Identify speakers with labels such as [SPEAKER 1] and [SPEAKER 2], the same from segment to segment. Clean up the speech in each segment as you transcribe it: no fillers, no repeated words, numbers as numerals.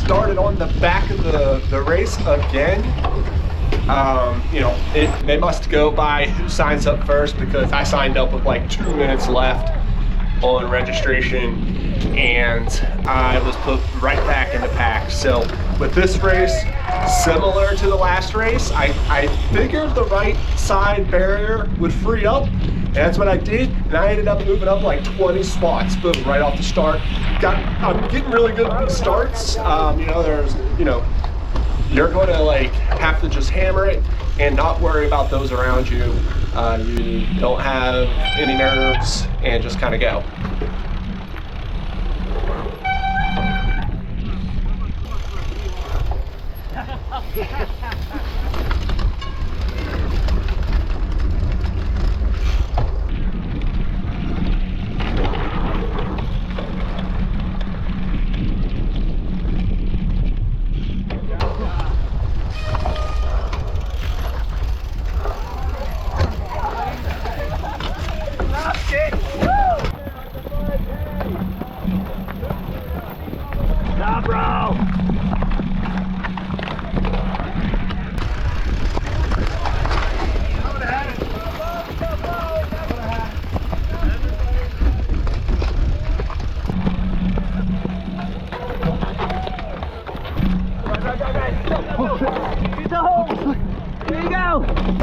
[SPEAKER 1] started on the back of the race again. You know, they must go by who signs up first, because I signed up with like 2 minutes left on registration and I was put right back in the pack. So with this race, similar to the last race, I figured the right side barrier would free up, and that's what I did, and I ended up moving up like 20 spots, boom, right off the start. I'm getting really good at these starts. You know, you're going to like have to just hammer it and not worry about those around you. You don't have any nerves and just kind of go.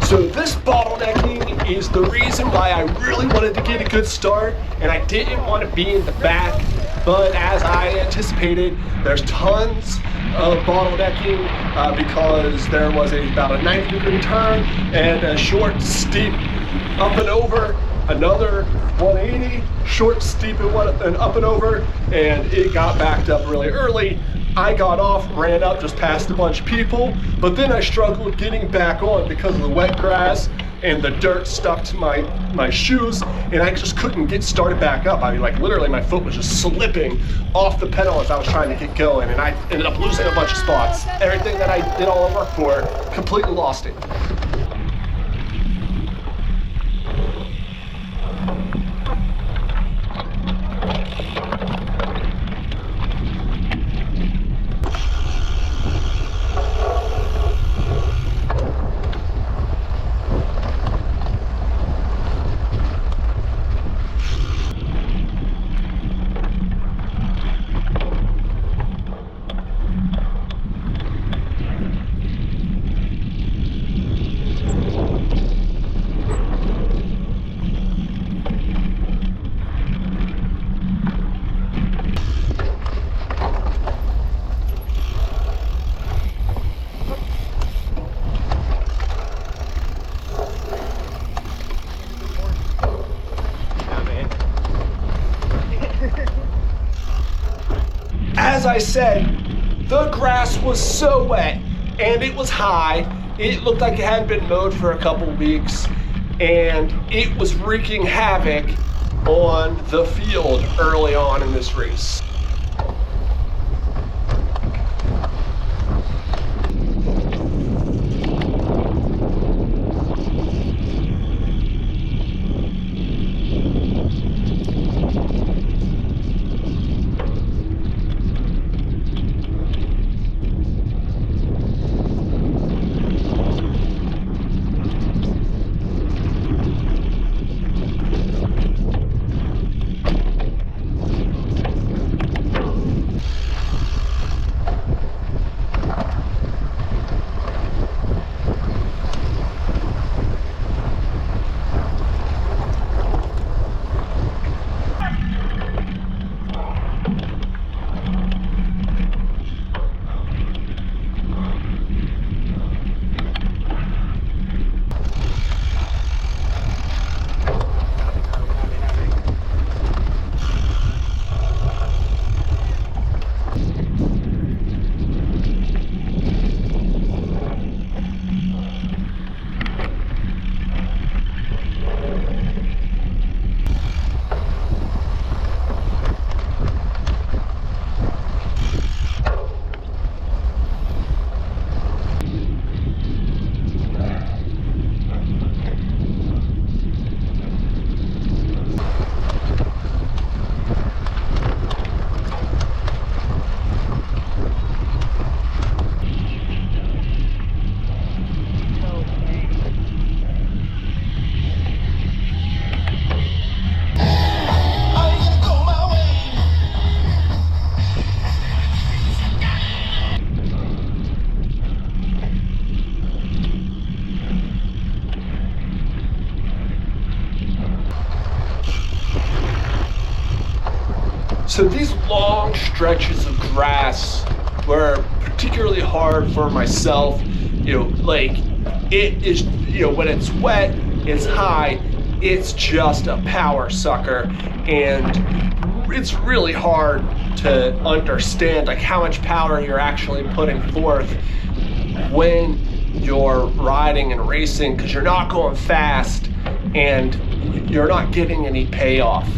[SPEAKER 1] So this bottlenecking is the reason why I really wanted to get a good start, and I didn't want to be in the back, but as I anticipated, there's tons of bottlenecking because there was about a 90-degree turn and a short, steep up and over, another 180, short, steep and up and over, and it got backed up really early. I got off, ran up, just passed a bunch of people, but then I struggled getting back on because of the wet grass and the dirt stuck to my shoes, and I just couldn't get started back up. I mean, like literally my foot was just slipping off the pedal as I was trying to get going, and I ended up losing a bunch of spots. Everything that I did all the work for, completely lost it. As I said, the grass was so wet and it was high. It looked like it hadn't been mowed for a couple weeks, and it was wreaking havoc on the field early on in this race. So these long stretches of grass were particularly hard for myself. Like it is, when it's wet, it's high, it's just a power sucker, and it's really hard to understand like how much power you're actually putting forth when you're riding and racing, because you're not going fast and you're not getting any payoff.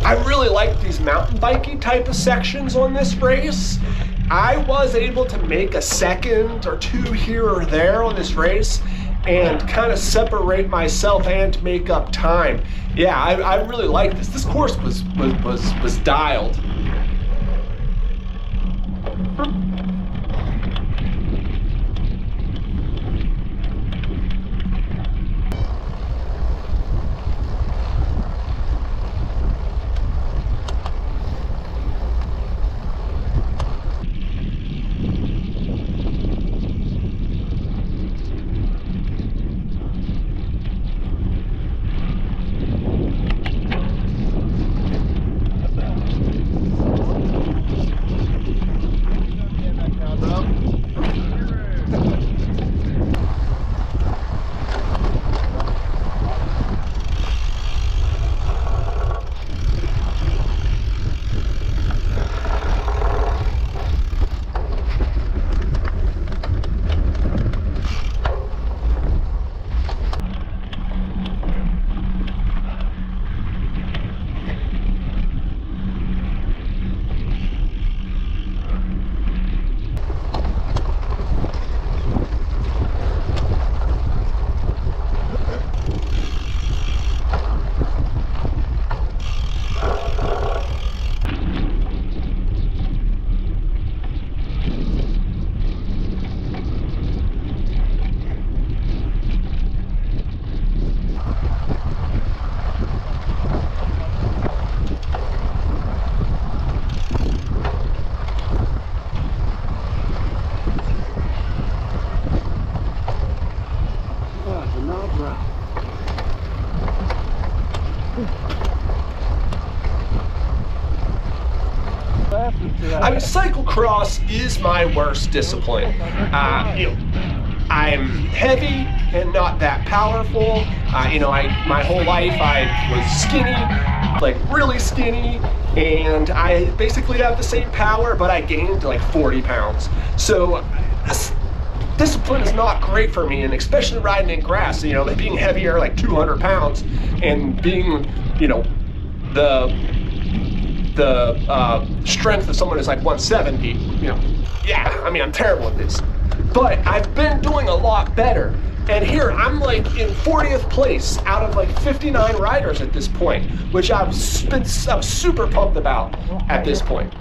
[SPEAKER 1] I really like these mountain biking type of sections on this race. I was able to make a second or two here or there on this race and kind of separate myself and make up time. Yeah, I really like this. This course was dialed. I mean, cyclocross is my worst discipline. I'm heavy and not that powerful. My whole life I was skinny, like really skinny, and I basically have the same power, but I gained like 40 pounds. So this discipline is not great for me, and especially riding in grass, being heavier, like 200 pounds, and being, the strength of someone is like 170, yeah, I mean, I'm terrible at this. But I've been doing a lot better. And here, I'm like in 40th place out of like 59 riders at this point, which I'm super pumped about at this point.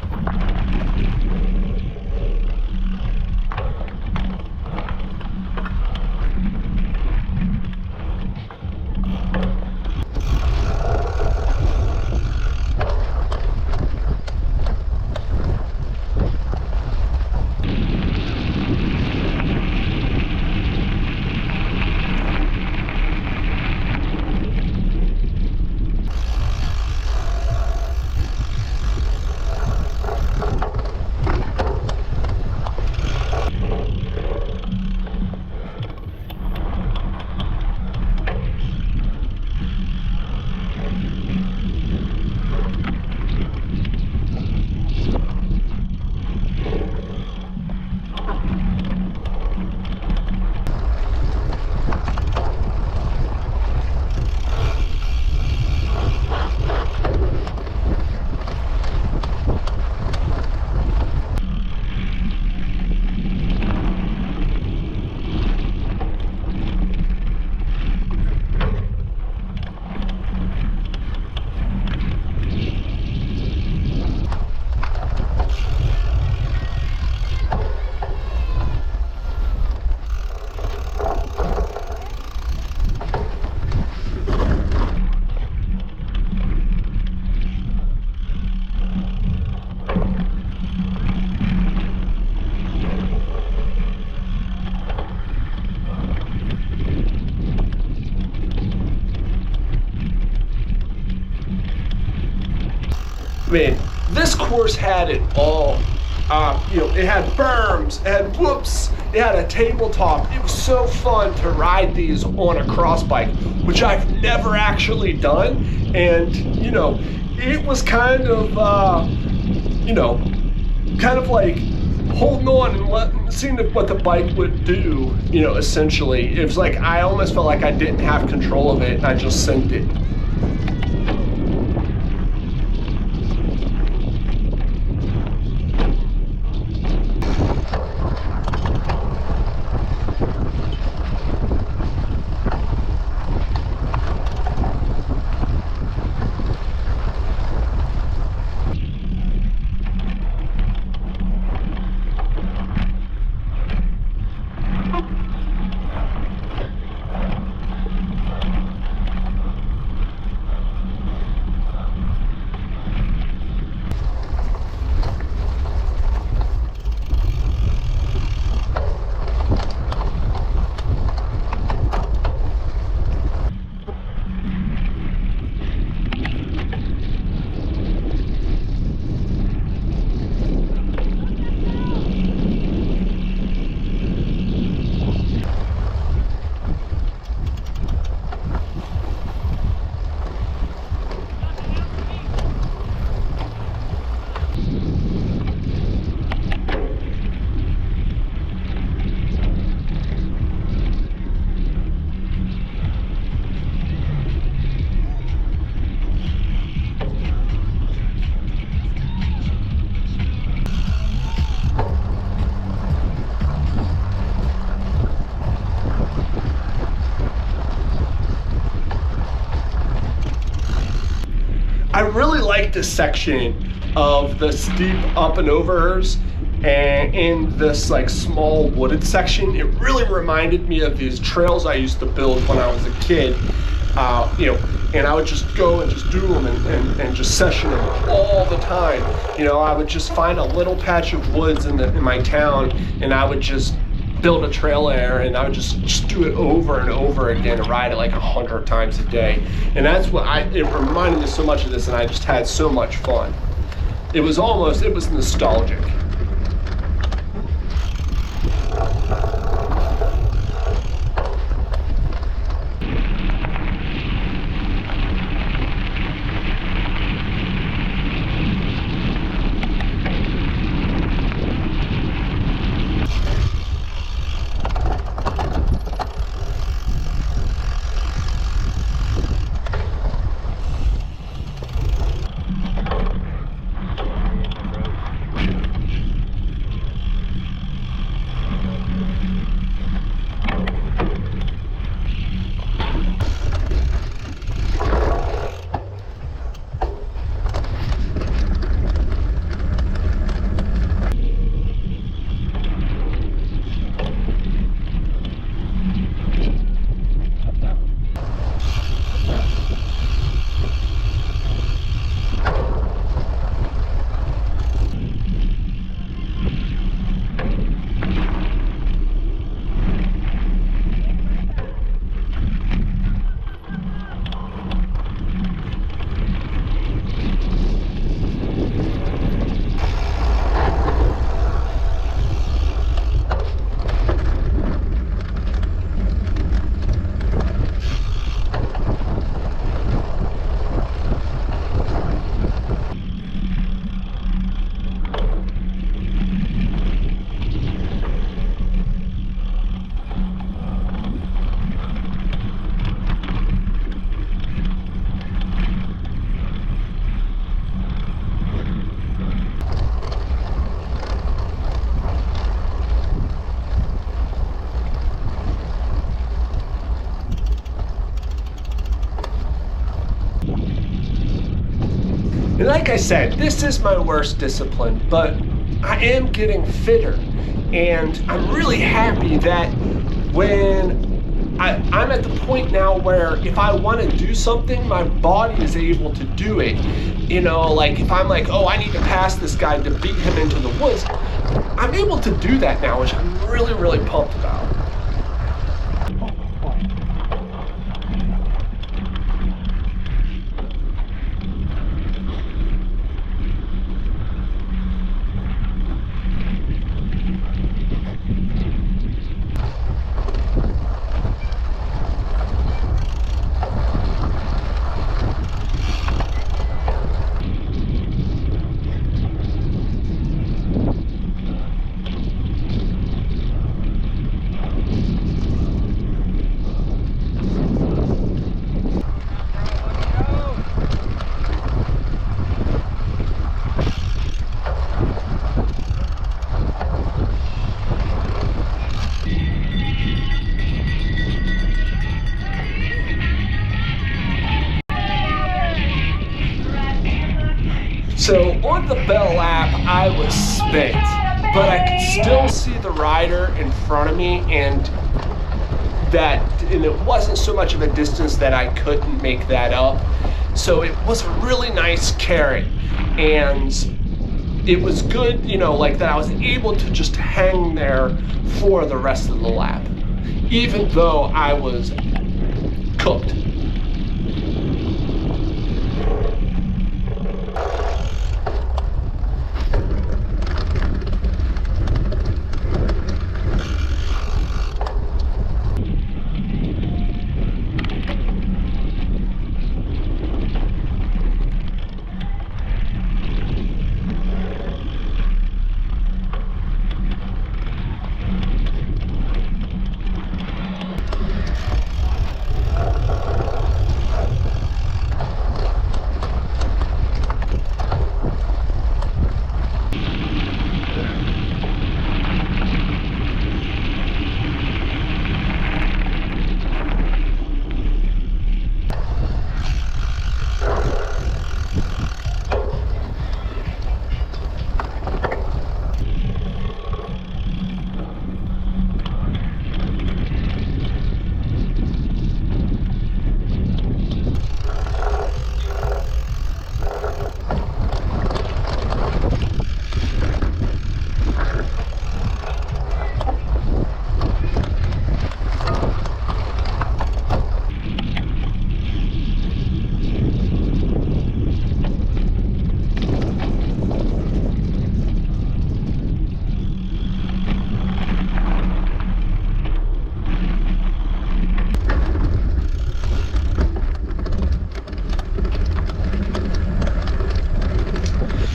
[SPEAKER 1] Man, this course had it all. It had berms, it had whoops, it had a tabletop. It was so fun to ride these on a cross bike, which I've never actually done. And, it was kind of like holding on and seeing what the bike would do, essentially. It was like I almost felt like I didn't have control of it, and I just sent it. I really like this section of the steep up and overs, and in this like small wooded section. It really reminded me of these trails I used to build when I was a kid. And I would just go and just do them and just session them all the time. I would just find a little patch of woods in my town, and I would just build a trail there, and I would just do it over and over again and ride it like 100 times a day. And that's what it reminded me so much of this, and I just had so much fun. It was nostalgic. And like I said, this is my worst discipline, but I am getting fitter. And I'm really happy that when I'm at the point now where if I want to do something, my body is able to do it. Like if I'm like, oh, I need to pass this guy to beat him into the woods, I'm able to do that now, which I'm really, really pumped about. on the bell lap, I was spent, but I could still see the rider in front of me, and it wasn't so much of a distance that I couldn't make that up. So it was a really nice carry, and it was good, like that I was able to just hang there for the rest of the lap, even though I was cooked.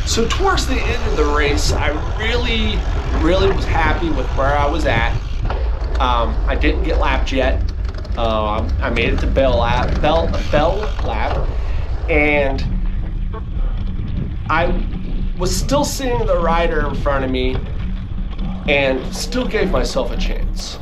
[SPEAKER 1] So towards the end of the race, I really was happy with where I was at. I didn't get lapped yet. I made it to bell lap, and I was still seeing the rider in front of me and still gave myself a chance.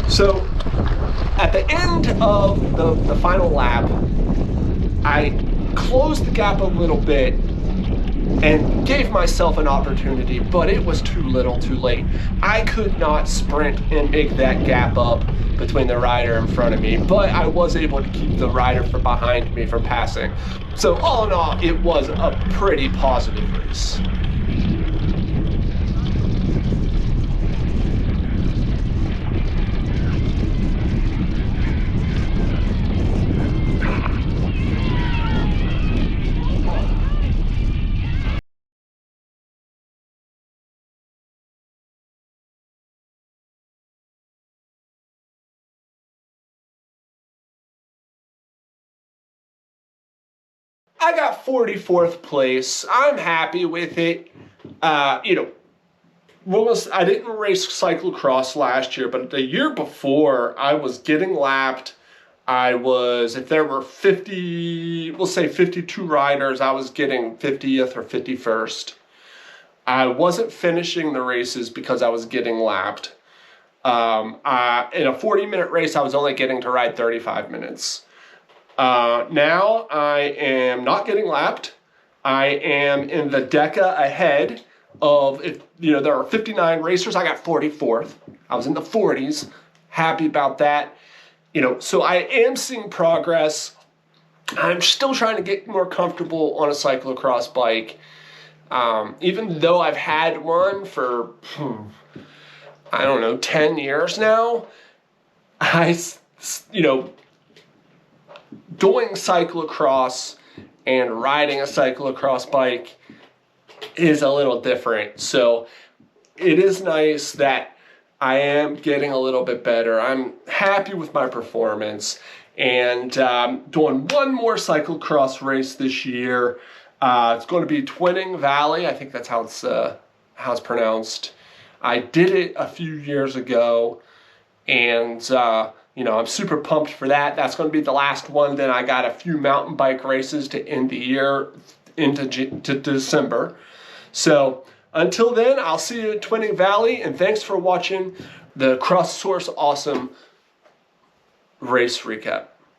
[SPEAKER 1] So at the end of the final lap, I closed the gap a little bit and gave myself an opportunity, but it was too little too late. I could not sprint and make that gap up between the rider in front of me, but I was able to keep the rider from behind me from passing. So all in all, it was a pretty positive race. I got 44th place. I'm happy with it. I didn't race cyclocross last year, but the year before, I was getting lapped. If there were 50, we'll say 52 riders, I was getting 50th or 51st. I wasn't finishing the races because I was getting lapped. In a 40-minute race, I was only getting to ride 35 minutes. Now I am not getting lapped. I am in the DECA ahead of, if there are 59 racers, I got 44th. I was in the 40s. Happy about that. So I am seeing progress. I'm still trying to get more comfortable on a cyclocross bike. Even though I've had one for, 10 years now, doing cyclocross and riding a cyclocross bike is a little different. So it is nice that I am getting a little bit better. I'm happy with my performance, and doing one more cyclocross race this year. It's going to be Twinning Valley. I think that's how it's pronounced. I did it a few years ago, and I'm super pumped for that. That's going to be the last one. Then I got a few mountain bike races to end the year into December. So until then, I'll see you at Twinning Valley, and thanks for watching the Crossasaurus Awesome race recap.